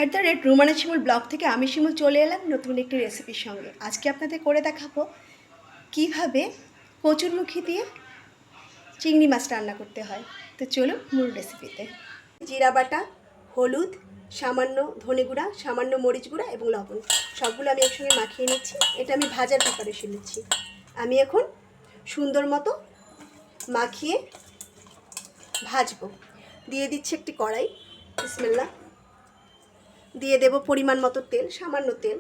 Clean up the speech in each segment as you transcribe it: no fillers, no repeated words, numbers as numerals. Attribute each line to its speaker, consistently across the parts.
Speaker 1: রুমানা শিমুল blog থেকে আমি শিমুল চলে এলাম নতুন একটি রেসিপির সঙ্গে। আজকে আপনাদের করে দেখাবো কিভাবে কচুরমুখী দিয়ে চিংড়ি মাছ রান্না করতে হয়। তো চলুন মূল রেসিপিতে। জিরা বাটা, হলুদ, সামান্য ধনে গুঁড়া, সামান্য মরিচ গুঁড়া এবং লবণ সবগুলো আমি একসঙ্গে মাখিয়ে নিচ্ছি। এটা আমি ভাজার প্রিপারেশন নিচ্ছি। আমি এখন সুন্দর মতো মাখিয়ে ভাজবো। দিয়ে দিচ্ছি একটি কড়াই, বিসমিল্লাহ। দিয়ে দেব পরিমাণ মতো তেল, সামান্য তেল,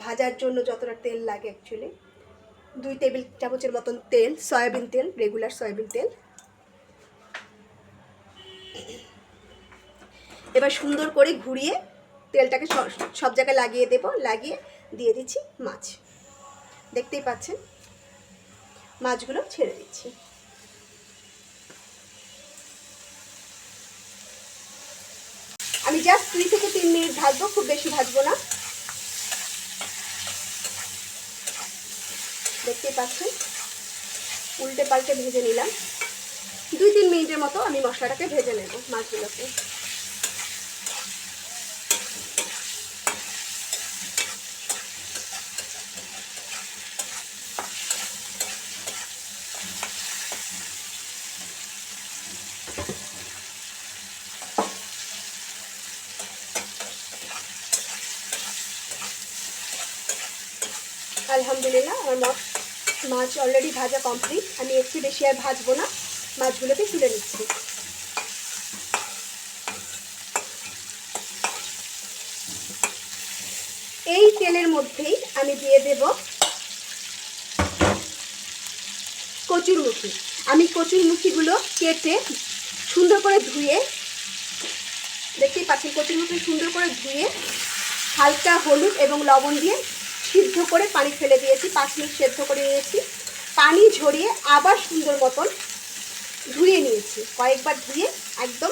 Speaker 1: ভাজার জন্য যতটা তেল লাগে অ্যাকচুয়ালি 2 টেবিল চামচের মতন তেল, সয়াবিন তেল, রেগুলার সয়াবিন তেল। এবার সুন্দর করে ঘুরিয়ে তেলটাকে সব জায়গায় লাগিয়ে দেব। লাগিয়ে দিয়ে দিচ্ছি মাছ। দেখতেই পাচ্ছেন মাছগুলো ছেড়ে দিচ্ছি। আমি জাস্ট 2 থেকে 3 মিনিট ভাজবো, খুব বেশি ভাজবো না। দেখতেই পাচ্ছেন উল্টে পাল্টে ভেজে নিলাম। 2-3 মিনিটের মতো আমি মশলাটাকে ভেজে নেব মাছগুলোকে। আলহামদুলিল্লাহ আমার মাছ অলরেডি ভাজা কমপ্লিট। আমি একটু বেশি আর ভাজবো না, মাছগুলোকে তুলে নিচ্ছি। এই তেলের মধ্যেই আমি দিয়ে দেব কচুরমুখী। আমি কচুরমুখীগুলো কেটে সুন্দর করে ধুয়ে, দেখতেই পাচ্ছেন কচুরমুখী সুন্দর করে ধুয়ে হালকা হলুদ এবং লবণ দিয়ে সিদ্ধ করে পানি ফেলে দিয়েছি। 5 মিনিট সেদ্ধ করে নিয়েছি। পানি ঝরিয়ে আবার সুন্দর মতন ধুয়ে নিয়েছি, কয়েকবার ধুয়ে একদম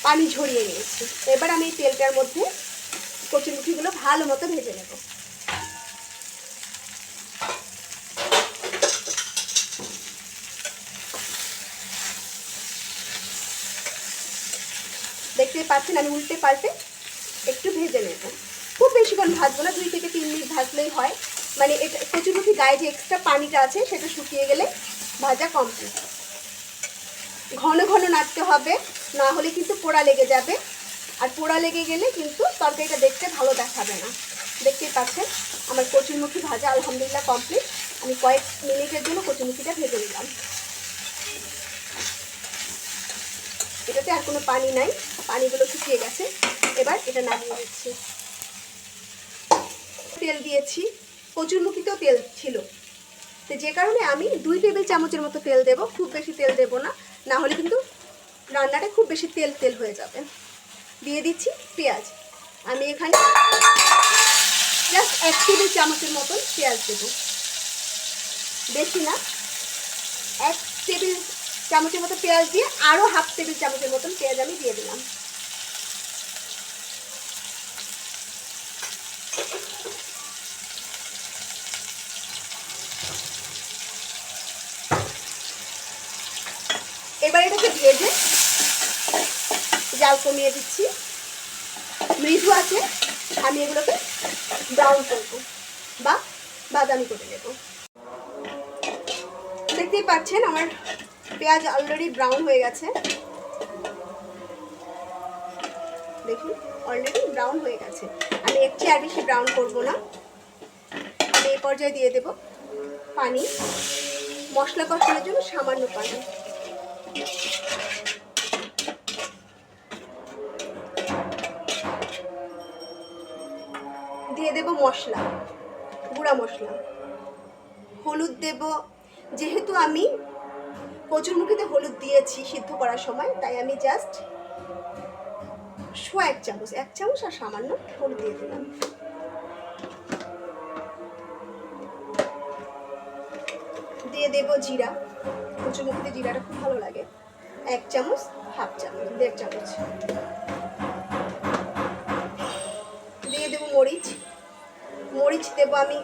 Speaker 1: পানি ঝরিয়ে নিয়েছি। এবার আমি এই তেলটার মধ্যে কচুরমুখীগুলো ভালো মতো ভেজে নেব। দেখতেই পাচ্ছেন আমি উল্টে পাল্টে একটু ভেজে নেব। খুব বেশিক্ষণ ভাজবো না, 2 থেকে 3 মিনিট ভাজলেই হয়। মানে এটা কচুরমুখী গায়ে যে এক্সট্রা পানিটা আছে সেটা শুকিয়ে গেলে ভাজা কমপ্লিট। ঘন ঘন নাড়তে হবে, না হলে কিন্তু পোড়া লেগে যাবে। আর পোড়া লেগে গেলে কিন্তু তরকারিটা দেখতে ভালো দেখাবে না। দেখতেই পাচ্ছেন আমার কচুরমুখী ভাজা আলহামদুলিল্লাহ কমপ্লিট। আমি কয়েক মিনিটের জন্য কচুরমুখীটা ভেজে নিলাম। এটাতে আর কোনো পানি নাই, পানিগুলো শুকিয়ে গেছে। এবার এটা নামিয়ে দিচ্ছি। তেল দিয়েছি, কচুরমুখীতেও তেল ছিল, তো যে কারণে আমি 2 টেবিল চামচের মতো তেল দেব। খুব বেশি তেল দেব না, না হলে কিন্তু রান্নাটা খুব বেশি তেল তেল হয়ে যাবে। দিয়ে দিচ্ছি পেঁয়াজ। আমি এখানে জাস্ট 1 টেবিল চামচের মতন পেঁয়াজ দেব, বেশি না। 1 টেবিল চামচের মতো পেঁয়াজ দিয়ে আরও 1/2 টেবিল চামচের মতন পেঁয়াজ আমি দিয়ে দিলাম। এবার এটাকে ভেজে জাল কমিয়ে দিচ্ছি। মৃদু আছে, আমি এগুলোকে ব্রাউন করবো বা বাদামি করে নেব। দেখতেই পাচ্ছেন আমার পেঁয়াজ অলরেডি ব্রাউন হয়ে গেছে। দেখুন অলরেডি ব্রাউন হয়ে গেছে। আমি এর চেয়ে আর বেশি ব্রাউন করবো না। আমি এই পর্যায়ে দিয়ে দেব পানি, মশলা কষানোর জন্য সামান্য পানি। দিয়ে দেব মশলা, গুঁড়া মশলা, হলুদ দেব। যেহেতু আমি কচুরমুখীতে হলুদ দিয়েছি সিদ্ধ করার সময়, তাই আমি জাস্ট 1 চামচ আর সামান্য হলুদ দিয়ে দিলাম। দিয়ে দেব জিরা, কচুরমুখীতে জিরাটা খুব ভালো লাগে। 1 চামচ, 1/2 চামচ, 1.5 চামচ। দিয়ে দেব মরিচ দেব আমি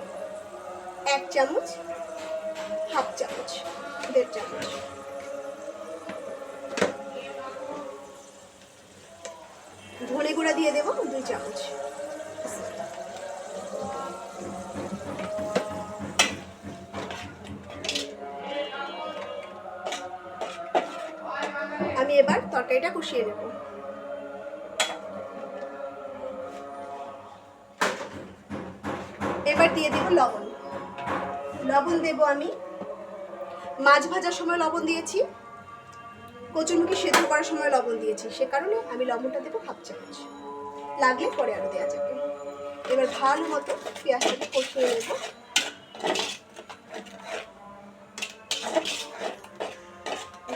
Speaker 1: 1 চামচ, 1/2 চামচ, 1.5 চামচ। ধনে ধনে গুঁড়া দিয়ে দেবো 2 চামচ। আমি এবার তরকারিটা কষিয়ে নেব। এবার দিয়ে দেব লবণ। লবণ দেব আমি মাছ ভাজার সময় লবণ দিয়েছি, কচুরমুখী সেদ্ধ করার সময় লবণ দিয়েছি, সে কারণে আমি লবণটা দেবো 1/2 চামচ, লাগলে পরে আরও দেওয়া যাবে। এবার ভালো মতো পেঁয়াজটাকে কষিয়ে নেব।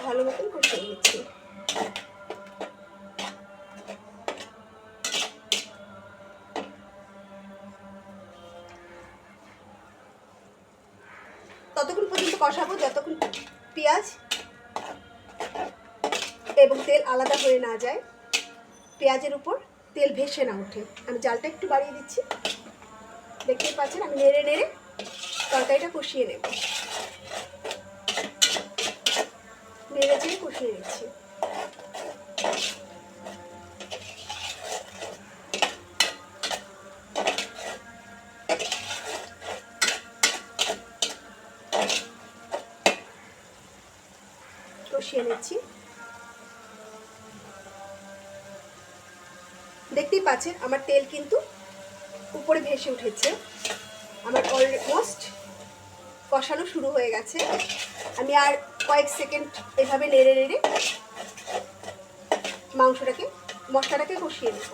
Speaker 1: ভালো মতন কষিয়ে নিচ্ছি। ততক্ষণ পর্যন্ত কষাবো যতক্ষণ পেঁয়াজ এবং তেল আলাদা হয়ে না যায়, পেঁয়াজের উপর তেল ভেসে না ওঠে। আমি জালটা একটু বাড়িয়ে দিচ্ছি, দেখতেই পাচ্ছেন। আমি নেড়ে নেড়ে তরকারিটা কষিয়ে নেব, নেড়ে চেড়ে কষিয়ে নিচ্ছি। কষিয়ে নিচ্ছি, দেখতেই পাচ্ছেন আমার তেল কিন্তু উপরে ভেসে উঠেছে। আমার অলমোস্ট কষানো শুরু হয়ে গেছে। আমি আর কয়েক সেকেন্ড এভাবে নেড়ে নেড়ে মশলাটাকে কষিয়ে নেব।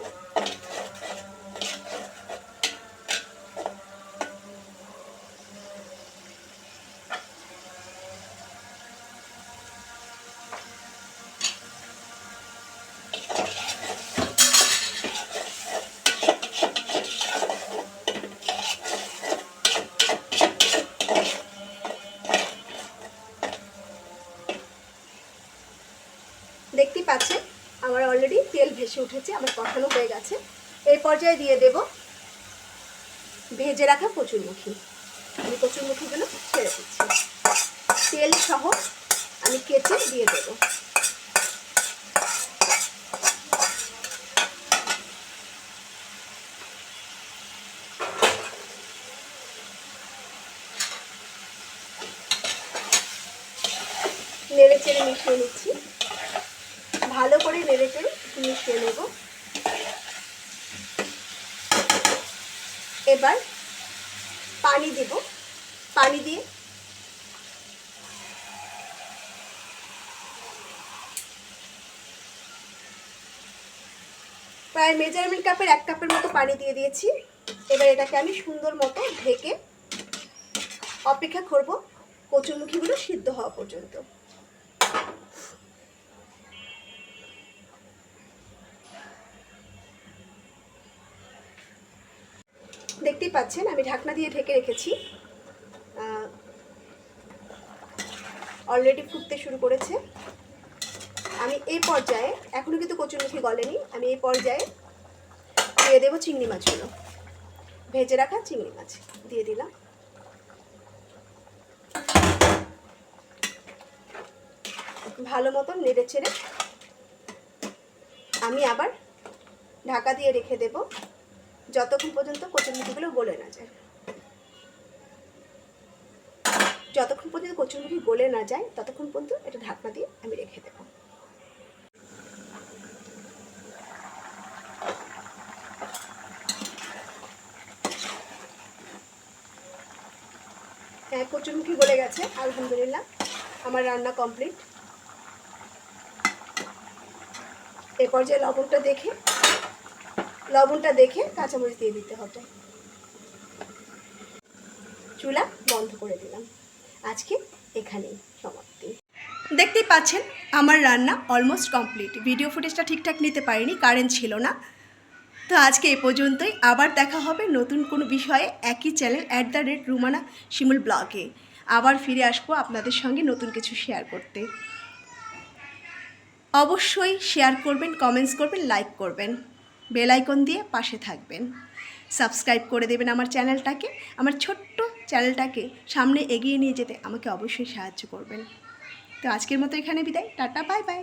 Speaker 1: দেখতেই পাচ্ছেন আমার অলরেডি তেল ভেসে উঠেছে, আমার কষানো হয়ে গেছে। এই পর্যায়ে দিয়ে দেব ভেজে রাখা কচুরমুখী। আমি কচুরমুখীগুলো ছেড়ে দিচ্ছি, তেল সহ আমি কেটে দিয়ে দেব। নেড়ে চেড়ে মিশিয়ে নিচ্ছি, ভালো করে নেড়ে চেড়ে মিশিয়ে নেব। এবার পানি দেব, পানি দিয়ে প্রায় মেজারমেন্ট কাপের 1 কাপের মতো পানি দিয়ে দিয়েছি। এবার এটাকে আমি সুন্দর মতো ঢেকে অপেক্ষা করব কচুরমুখীগুলো সিদ্ধ হওয়া পর্যন্ত। দেখতেই পাচ্ছেন আমি ঢাকনা দিয়ে ঢেকে রেখেছি, অলরেডি ফুটতে শুরু করেছে। আমি এই পর্যায়ে, এখনো কিন্তু কচুরমুখী গলেনি, আমি এই পর্যায়ে দিয়ে দেবো চিংড়ি মাছগুলো। ভেজে রাখা চিংড়ি মাছ দিয়ে দিলাম। ভালো মতন নেড়ে চেড়ে আমি আবার ঢাকা দিয়ে রেখে দেব যতক্ষণ পর্যন্ত কচুরমুখীগুলো গলে না যায়। যতক্ষণ পর্যন্ত কচুরমুখী গলে না যায় ততক্ষণ পর্যন্ত এটা ঢাকনা দিয়ে আমি রেখে দেব। হ্যাঁ, কচুরমুখী গলে গেছে, আলহামদুলিল্লাহ আমার রান্না কমপ্লিট। এ পর্যায়ে লবণটা দেখে কাঁচামরিচ দিয়ে দিতে হবে। চুলা বন্ধ করে দিলাম। আজকে এখানেই সমাপ্তি। দেখতেই পাচ্ছেন আমার রান্না অলমোস্ট কমপ্লিট। ভিডিও ফুটেজটা ঠিকঠাক নিতে পারিনি, কারেন্ট ছিল না। তো আজকে এ পর্যন্তই। আবার দেখা হবে নতুন কোনো বিষয়ে একই চ্যানেল @রুমানা শিমুল ব্লগে। আবার ফিরে আসবো আপনাদের সঙ্গে নতুন কিছু শেয়ার করতে। অবশ্যই শেয়ার করবেন, কমেন্টস করবেন, লাইক করবেন, বেল আইকন দিয়ে পাশে থাকবেন, সাবস্ক্রাইব করে দেবেন আমার চ্যানেলটাকে। আমার ছোট্ট চ্যানেলটাকে সামনে এগিয়ে নিয়ে যেতে আমাকে অবশ্যই সাহায্য করবেন। তো আজকের মতো এখানে বিদায়, টাটা, বাই বাই।